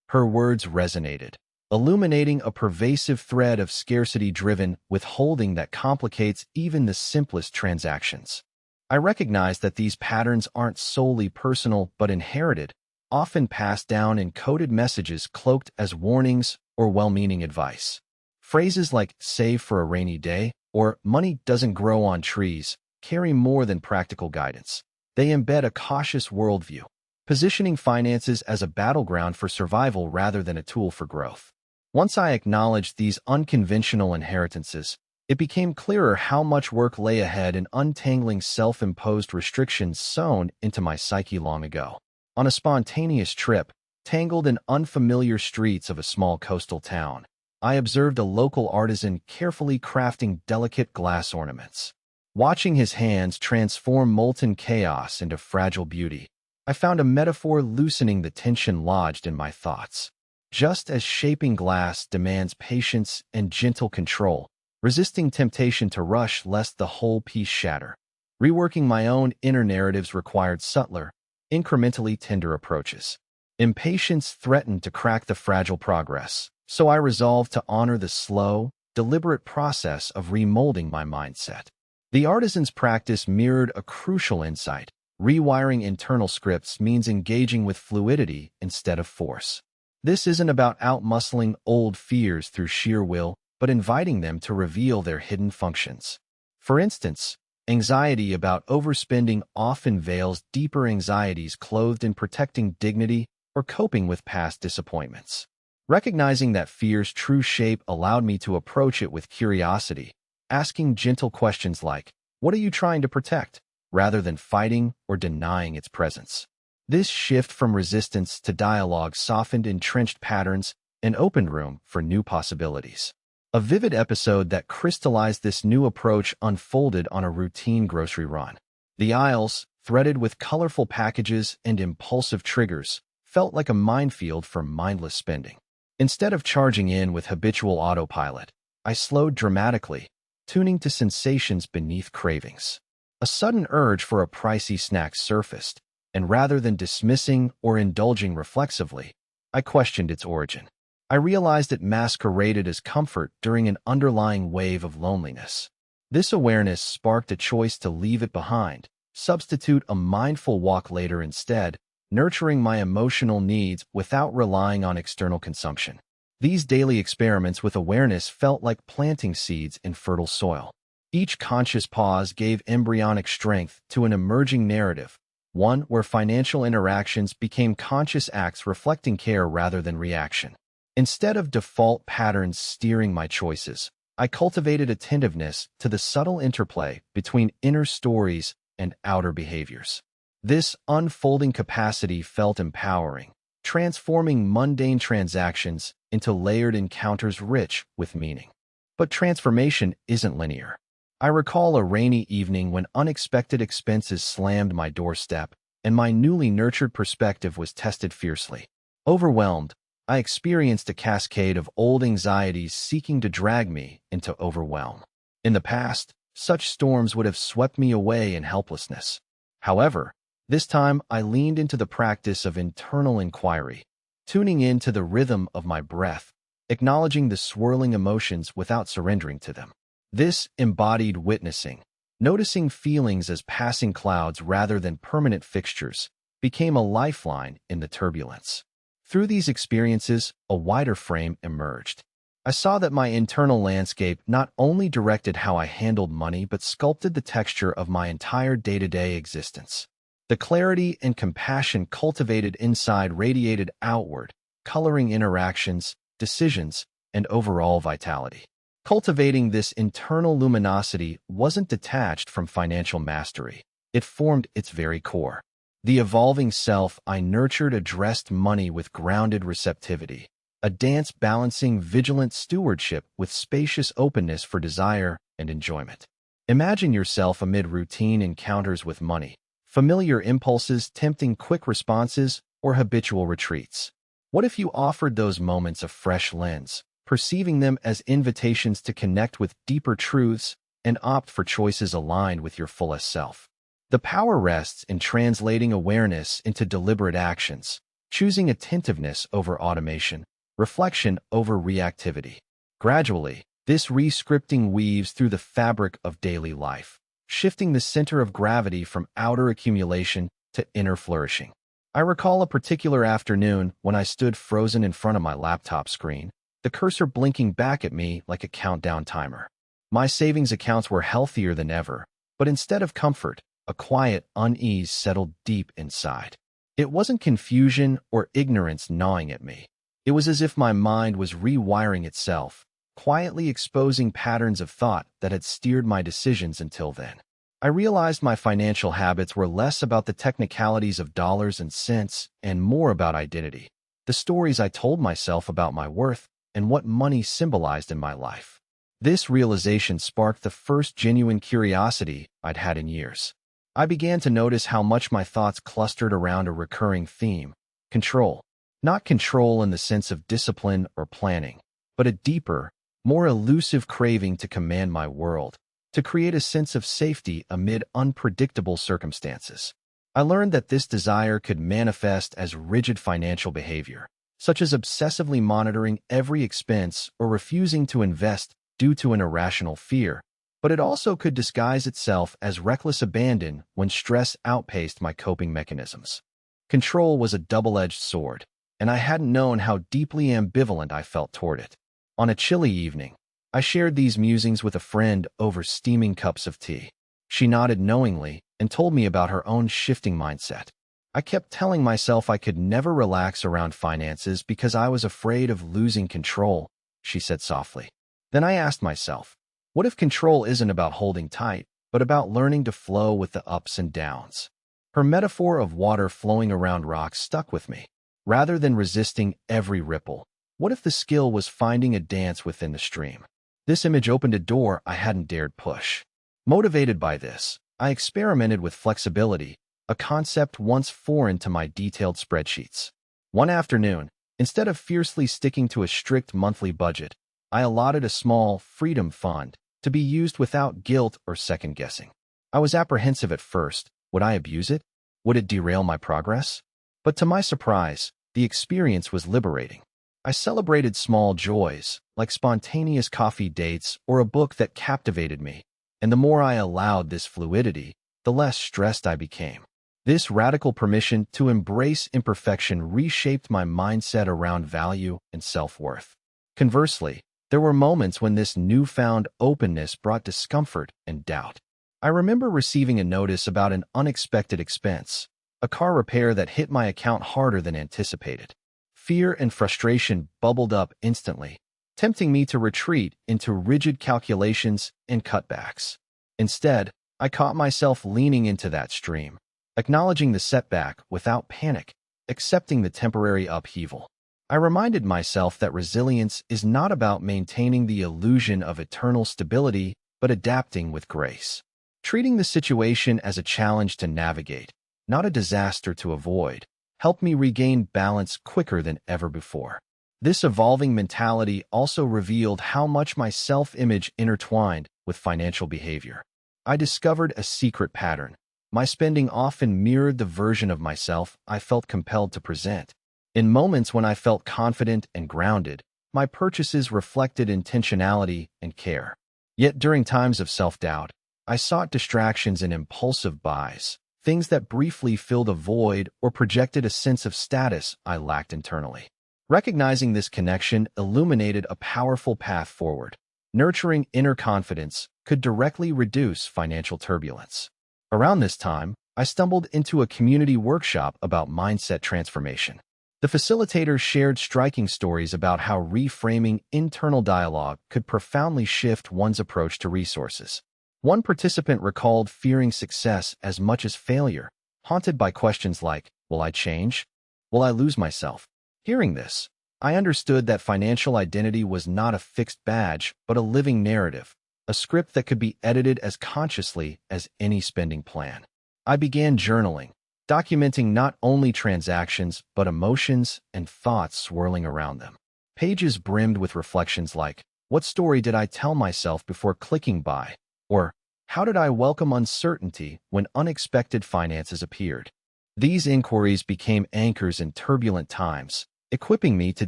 Her words resonated, illuminating a pervasive thread of scarcity-driven withholding that complicates even the simplest transactions. I recognize that these patterns aren't solely personal but inherited, often passed down in coded messages cloaked as warnings or well-meaning advice. Phrases like "save for a rainy day" or "money doesn't grow on trees" carry more than practical guidance. They embed a cautious worldview, positioning finances as a battleground for survival rather than a tool for growth. Once I acknowledged these unconventional inheritances, it became clearer how much work lay ahead in untangling self-imposed restrictions sewn into my psyche long ago. On a spontaneous trip, tangled in unfamiliar streets of a small coastal town, I observed a local artisan carefully crafting delicate glass ornaments. Watching his hands transform molten chaos into fragile beauty, I found a metaphor loosening the tension lodged in my thoughts. Just as shaping glass demands patience and gentle control, resisting temptation to rush lest the whole piece shatter, reworking my own inner narratives required subtler, incrementally tender approaches. Impatience threatened to crack the fragile progress, so I resolved to honor the slow, deliberate process of remolding my mindset. The artisan's practice mirrored a crucial insight. Rewiring internal scripts means engaging with fluidity instead of force. This isn't about outmuscling old fears through sheer will, but inviting them to reveal their hidden functions. For instance, anxiety about overspending often veils deeper anxieties clothed in protecting dignity or coping with past disappointments. Recognizing that fear's true shape allowed me to approach it with curiosity, asking gentle questions like, "What are you trying to protect?" rather than fighting or denying its presence. This shift from resistance to dialogue softened entrenched patterns and opened room for new possibilities. A vivid episode that crystallized this new approach unfolded on a routine grocery run. The aisles, threaded with colorful packages and impulsive triggers, felt like a minefield for mindless spending. Instead of charging in with habitual autopilot, I slowed dramatically, tuning to sensations beneath cravings. A sudden urge for a pricey snack surfaced, and rather than dismissing or indulging reflexively, I questioned its origin. I realized it masqueraded as comfort during an underlying wave of loneliness. This awareness sparked a choice to leave it behind, substitute a mindful walk later instead, nurturing my emotional needs without relying on external consumption. These daily experiments with awareness felt like planting seeds in fertile soil. Each conscious pause gave embryonic strength to an emerging narrative, one where financial interactions became conscious acts reflecting care rather than reaction. Instead of default patterns steering my choices, I cultivated attentiveness to the subtle interplay between inner stories and outer behaviors. This unfolding capacity felt empowering, transforming mundane transactions into layered encounters rich with meaning. But transformation isn't linear. I recall a rainy evening when unexpected expenses slammed my doorstep, and my newly nurtured perspective was tested fiercely. Overwhelmed, I experienced a cascade of old anxieties seeking to drag me into overwhelm. In the past, such storms would have swept me away in helplessness. However, this time I leaned into the practice of internal inquiry, tuning in to the rhythm of my breath, acknowledging the swirling emotions without surrendering to them. This embodied witnessing, noticing feelings as passing clouds rather than permanent fixtures, became a lifeline in the turbulence. Through these experiences, a wider frame emerged. I saw that my internal landscape not only directed how I handled money but sculpted the texture of my entire day-to-day existence. The clarity and compassion cultivated inside radiated outward, coloring interactions, decisions, and overall vitality. Cultivating this internal luminosity wasn't detached from financial mastery. It formed its very core. The evolving self I nurtured addressed money with grounded receptivity, a dance balancing vigilant stewardship with spacious openness for desire and enjoyment. Imagine yourself amid routine encounters with money, familiar impulses tempting quick responses or habitual retreats. What if you offered those moments a fresh lens, perceiving them as invitations to connect with deeper truths and opt for choices aligned with your fullest self? The power rests in translating awareness into deliberate actions, choosing attentiveness over automation, reflection over reactivity. Gradually, this re-scripting weaves through the fabric of daily life, shifting the center of gravity from outer accumulation to inner flourishing. I recall a particular afternoon when I stood frozen in front of my laptop screen, the cursor blinking back at me like a countdown timer. My savings accounts were healthier than ever, but instead of comfort, a quiet unease settled deep inside. It wasn't confusion or ignorance gnawing at me. It was as if my mind was rewiring itself, quietly exposing patterns of thought that had steered my decisions until then. I realized my financial habits were less about the technicalities of dollars and cents and more about identity, the stories I told myself about my worth and what money symbolized in my life. This realization sparked the first genuine curiosity I'd had in years. I began to notice how much my thoughts clustered around a recurring theme: control. Not control in the sense of discipline or planning, but a deeper, more elusive craving to command my world, to create a sense of safety amid unpredictable circumstances. I learned that this desire could manifest as rigid financial behavior, such as obsessively monitoring every expense or refusing to invest due to an irrational fear, but it also could disguise itself as reckless abandon when stress outpaced my coping mechanisms. Control was a double-edged sword, and I hadn't known how deeply ambivalent I felt toward it. On a chilly evening, I shared these musings with a friend over steaming cups of tea. She nodded knowingly and told me about her own shifting mindset. I kept telling myself I could never relax around finances because I was afraid of losing control, she said softly. Then I asked myself, what if control isn't about holding tight, but about learning to flow with the ups and downs? Her metaphor of water flowing around rocks stuck with me. Rather than resisting every ripple, what if the skill was finding a dance within the stream? This image opened a door I hadn't dared push. Motivated by this, I experimented with flexibility, a concept once foreign to my detailed spreadsheets. One afternoon, instead of fiercely sticking to a strict monthly budget, I allotted a small freedom fund to be used without guilt or second-guessing. I was apprehensive at first. Would I abuse it? Would it derail my progress? But to my surprise, the experience was liberating. I celebrated small joys, like spontaneous coffee dates or a book that captivated me, and the more I allowed this fluidity, the less stressed I became. This radical permission to embrace imperfection reshaped my mindset around value and self-worth. Conversely, there were moments when this newfound openness brought discomfort and doubt. I remember receiving a notice about an unexpected expense, a car repair that hit my account harder than anticipated. Fear and frustration bubbled up instantly, tempting me to retreat into rigid calculations and cutbacks. Instead, I caught myself leaning into that stream, acknowledging the setback without panic, accepting the temporary upheaval. I reminded myself that resilience is not about maintaining the illusion of eternal stability, but adapting with grace. Treating the situation as a challenge to navigate, not a disaster to avoid, helped me regain balance quicker than ever before. This evolving mentality also revealed how much my self-image intertwined with financial behavior. I discovered a secret pattern. My spending often mirrored the version of myself I felt compelled to present. In moments when I felt confident and grounded, my purchases reflected intentionality and care. Yet during times of self-doubt, I sought distractions and impulsive buys, things that briefly filled a void or projected a sense of status I lacked internally. Recognizing this connection illuminated a powerful path forward. Nurturing inner confidence could directly reduce financial turbulence. Around this time, I stumbled into a community workshop about mindset transformation. The facilitators shared striking stories about how reframing internal dialogue could profoundly shift one's approach to resources. One participant recalled fearing success as much as failure, haunted by questions like, will I change? Will I lose myself? Hearing this, I understood that financial identity was not a fixed badge, but a living narrative, a script that could be edited as consciously as any spending plan. I began journaling, documenting not only transactions, but emotions and thoughts swirling around them. Pages brimmed with reflections like, what story did I tell myself before clicking buy? Or, how did I welcome uncertainty when unexpected finances appeared? These inquiries became anchors in turbulent times, equipping me to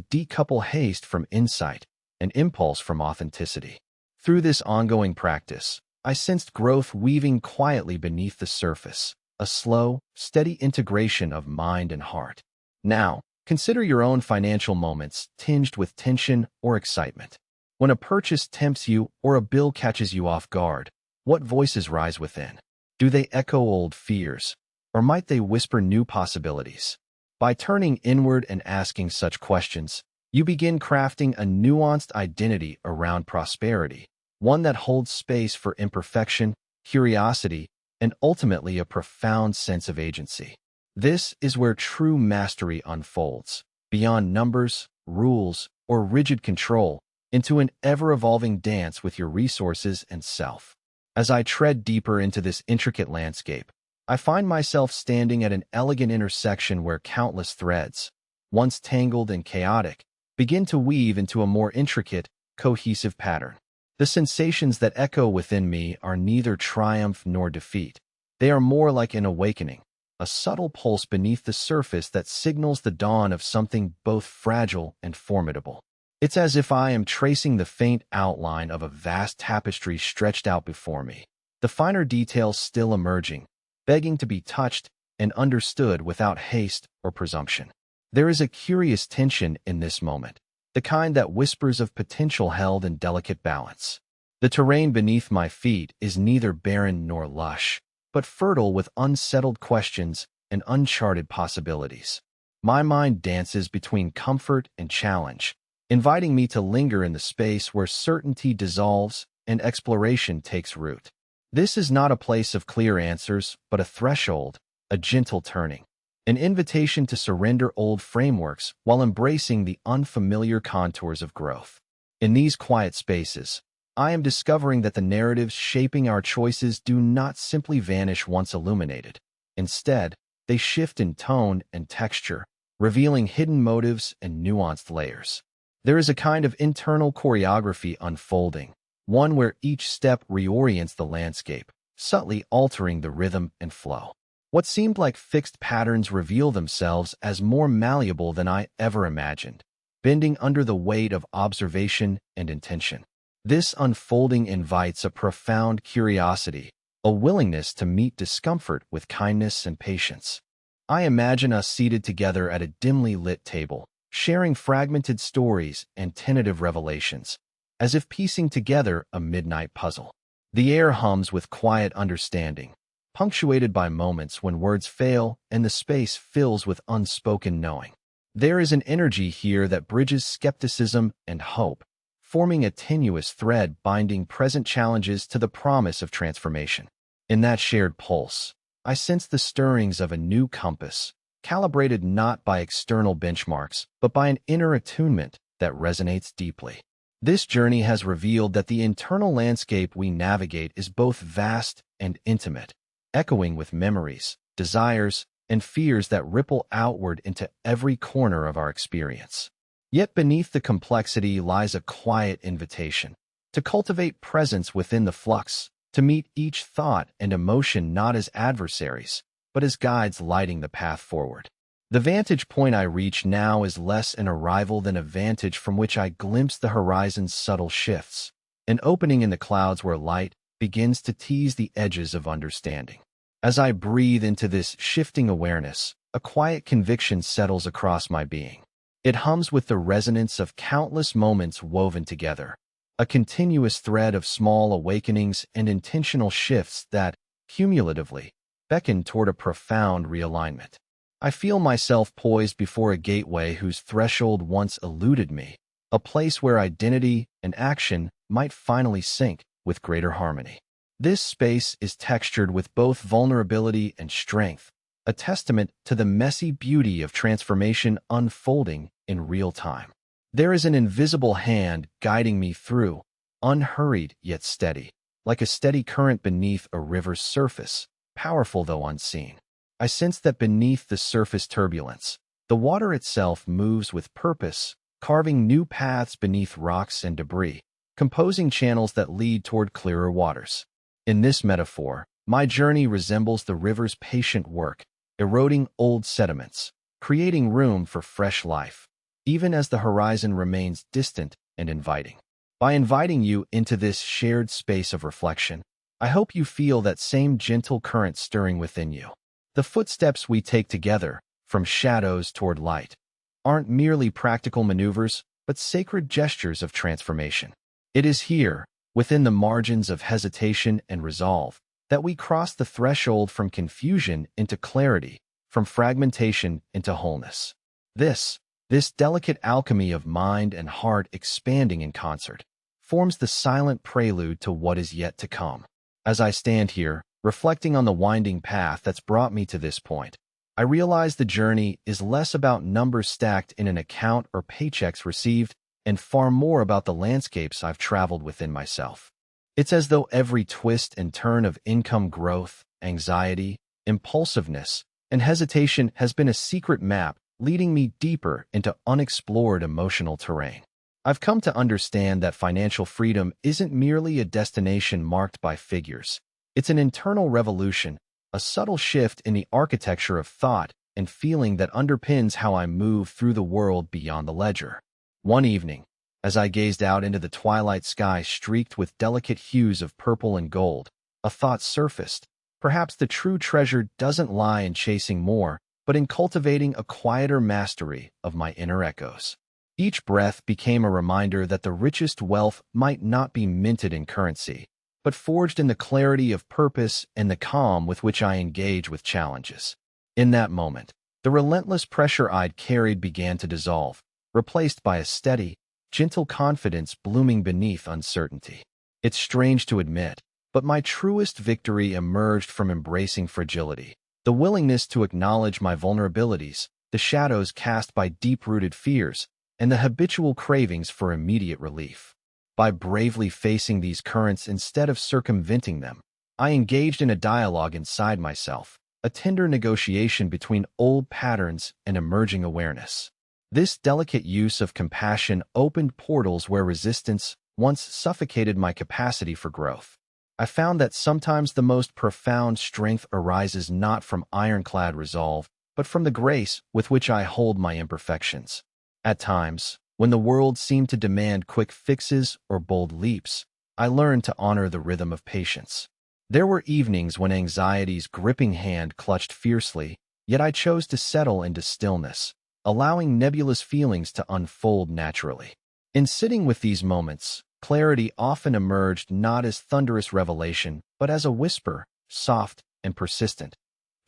decouple haste from insight and impulse from authenticity. Through this ongoing practice, I sensed growth weaving quietly beneath the surface, a slow, steady integration of mind and heart. Now, consider your own financial moments tinged with tension or excitement. When a purchase tempts you or a bill catches you off guard, what voices rise within? Do they echo old fears, or might they whisper new possibilities? By turning inward and asking such questions, you begin crafting a nuanced identity around prosperity, one that holds space for imperfection, curiosity, and ultimately a profound sense of agency. This is where true mastery unfolds, beyond numbers, rules, or rigid control, into an ever-evolving dance with your resources and self. As I tread deeper into this intricate landscape, I find myself standing at an elegant intersection where countless threads, once tangled and chaotic, begin to weave into a more intricate, cohesive pattern. The sensations that echo within me are neither triumph nor defeat. They are more like an awakening, a subtle pulse beneath the surface that signals the dawn of something both fragile and formidable. It's as if I am tracing the faint outline of a vast tapestry stretched out before me, the finer details still emerging, begging to be touched and understood without haste or presumption. There is a curious tension in this moment, the kind that whispers of potential held in delicate balance. The terrain beneath my feet is neither barren nor lush, but fertile with unsettled questions and uncharted possibilities. My mind dances between comfort and challenge, inviting me to linger in the space where certainty dissolves and exploration takes root. This is not a place of clear answers, but a threshold, a gentle turning, an invitation to surrender old frameworks while embracing the unfamiliar contours of growth. In these quiet spaces, I am discovering that the narratives shaping our choices do not simply vanish once illuminated. Instead, they shift in tone and texture, revealing hidden motives and nuanced layers. There is a kind of internal choreography unfolding, one where each step reorients the landscape, subtly altering the rhythm and flow. What seemed like fixed patterns reveal themselves as more malleable than I ever imagined, bending under the weight of observation and intention. This unfolding invites a profound curiosity, a willingness to meet discomfort with kindness and patience. I imagine us seated together at a dimly lit table, sharing fragmented stories and tentative revelations, as if piecing together a midnight puzzle. The air hums with quiet understanding, punctuated by moments when words fail and the space fills with unspoken knowing. There is an energy here that bridges skepticism and hope, forming a tenuous thread binding present challenges to the promise of transformation. In that shared pulse, I sensed the stirrings of a new compass, calibrated not by external benchmarks, but by an inner attunement that resonates deeply. This journey has revealed that the internal landscape we navigate is both vast and intimate, echoing with memories, desires, and fears that ripple outward into every corner of our experience. Yet beneath the complexity lies a quiet invitation to cultivate presence within the flux, to meet each thought and emotion not as adversaries, but as guides lighting the path forward. The vantage point I reach now is less an arrival than a vantage from which I glimpse the horizon's subtle shifts, an opening in the clouds where light begins to tease the edges of understanding. As I breathe into this shifting awareness, a quiet conviction settles across my being. It hums with the resonance of countless moments woven together, a continuous thread of small awakenings and intentional shifts that, cumulatively, beckon toward a profound realignment. I feel myself poised before a gateway whose threshold once eluded me, a place where identity and action might finally sync with greater harmony. This space is textured with both vulnerability and strength, a testament to the messy beauty of transformation unfolding in real time. There is an invisible hand guiding me through, unhurried yet steady, like a steady current beneath a river's surface, powerful though unseen. I sense that beneath the surface turbulence, the water itself moves with purpose, carving new paths beneath rocks and debris, composing channels that lead toward clearer waters. In this metaphor, my journey resembles the river's patient work, eroding old sediments, creating room for fresh life, even as the horizon remains distant and inviting. By inviting you into this shared space of reflection, I hope you feel that same gentle current stirring within you. The footsteps we take together, from shadows toward light, aren't merely practical maneuvers, but sacred gestures of transformation. It is here, within the margins of hesitation and resolve, that we cross the threshold from confusion into clarity, from fragmentation into wholeness. This delicate alchemy of mind and heart expanding in concert, forms the silent prelude to what is yet to come. As I stand here, reflecting on the winding path that's brought me to this point, I realize the journey is less about numbers stacked in an account or paychecks received, and far more about the landscapes I've traveled within myself. It's as though every twist and turn of income growth, anxiety, impulsiveness, and hesitation has been a secret map leading me deeper into unexplored emotional terrain. I've come to understand that financial freedom isn't merely a destination marked by figures. It's an internal revolution, a subtle shift in the architecture of thought and feeling that underpins how I move through the world beyond the ledger. One evening, as I gazed out into the twilight sky streaked with delicate hues of purple and gold, a thought surfaced. Perhaps the true treasure doesn't lie in chasing more, but in cultivating a quieter mastery of my inner echoes. Each breath became a reminder that the richest wealth might not be minted in currency, but forged in the clarity of purpose and the calm with which I engage with challenges. In that moment, the relentless pressure I'd carried began to dissolve, replaced by a steady, gentle confidence blooming beneath uncertainty. It's strange to admit, but my truest victory emerged from embracing fragility, the willingness to acknowledge my vulnerabilities, the shadows cast by deep-rooted fears, and the habitual cravings for immediate relief. By bravely facing these currents instead of circumventing them, I engaged in a dialogue inside myself, a tender negotiation between old patterns and emerging awareness. This delicate use of compassion opened portals where resistance once suffocated my capacity for growth. I found that sometimes the most profound strength arises not from ironclad resolve, but from the grace with which I hold my imperfections. At times, when the world seemed to demand quick fixes or bold leaps, I learned to honor the rhythm of patience. There were evenings when anxiety's gripping hand clutched fiercely, yet I chose to settle into stillness, allowing nebulous feelings to unfold naturally. In sitting with these moments, clarity often emerged not as thunderous revelation, but as a whisper, soft and persistent,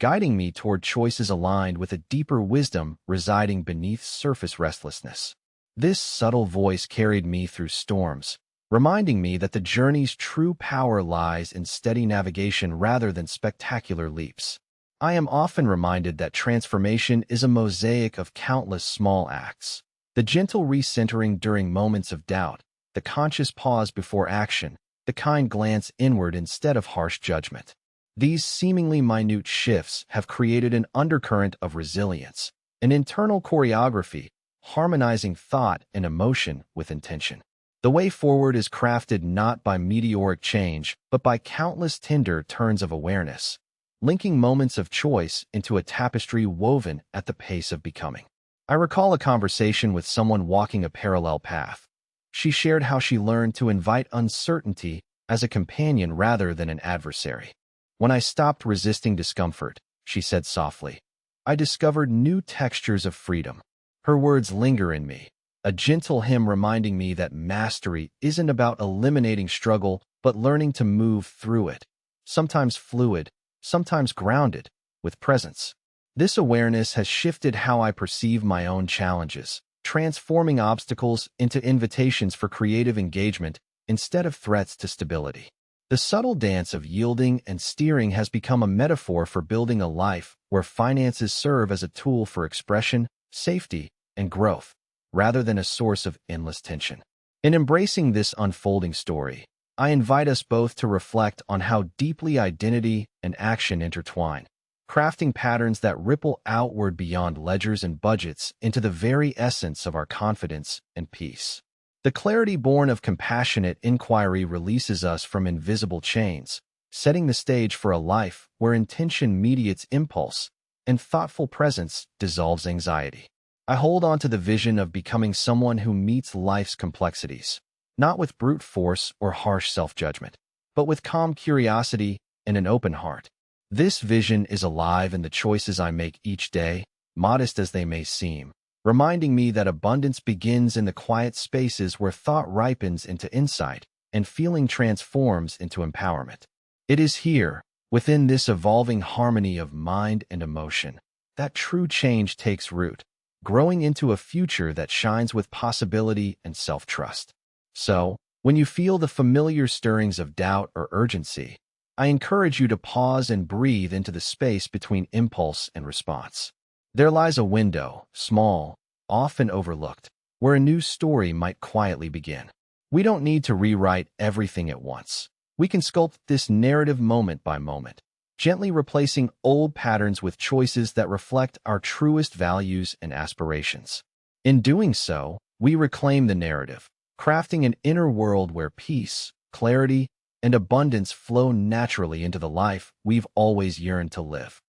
guiding me toward choices aligned with a deeper wisdom residing beneath surface restlessness. This subtle voice carried me through storms, reminding me that the journey's true power lies in steady navigation rather than spectacular leaps. I am often reminded that transformation is a mosaic of countless small acts. The gentle recentering during moments of doubt, the conscious pause before action, the kind glance inward instead of harsh judgment. These seemingly minute shifts have created an undercurrent of resilience, an internal choreography, harmonizing thought and emotion with intention. The way forward is crafted not by meteoric change, but by countless tender turns of awareness, linking moments of choice into a tapestry woven at the pace of becoming. I recall a conversation with someone walking a parallel path. She shared how she learned to invite uncertainty as a companion rather than an adversary. When I stopped resisting discomfort, she said softly, I discovered new textures of freedom. Her words linger in me, a gentle hymn reminding me that mastery isn't about eliminating struggle, but learning to move through it, sometimes fluid, sometimes grounded, with presence. This awareness has shifted how I perceive my own challenges, transforming obstacles into invitations for creative engagement instead of threats to stability. The subtle dance of yielding and steering has become a metaphor for building a life where finances serve as a tool for expression, safety, and growth, rather than a source of endless tension. In embracing this unfolding story, I invite us both to reflect on how deeply identity and action intertwine, crafting patterns that ripple outward beyond ledgers and budgets into the very essence of our confidence and peace. The clarity born of compassionate inquiry releases us from invisible chains, setting the stage for a life where intention mediates impulse and thoughtful presence dissolves anxiety. I hold on to the vision of becoming someone who meets life's complexities, not with brute force or harsh self-judgment, but with calm curiosity and an open heart. This vision is alive in the choices I make each day, modest as they may seem, reminding me that abundance begins in the quiet spaces where thought ripens into insight and feeling transforms into empowerment. It is here, within this evolving harmony of mind and emotion, that true change takes root, growing into a future that shines with possibility and self-trust. So, when you feel the familiar stirrings of doubt or urgency, I encourage you to pause and breathe into the space between impulse and response. There lies a window, small, often overlooked, where a new story might quietly begin. We don't need to rewrite everything at once. We can sculpt this narrative moment by moment, gently replacing old patterns with choices that reflect our truest values and aspirations. In doing so, we reclaim the narrative, crafting an inner world where peace, clarity, and abundance flow naturally into the life we've always yearned to live.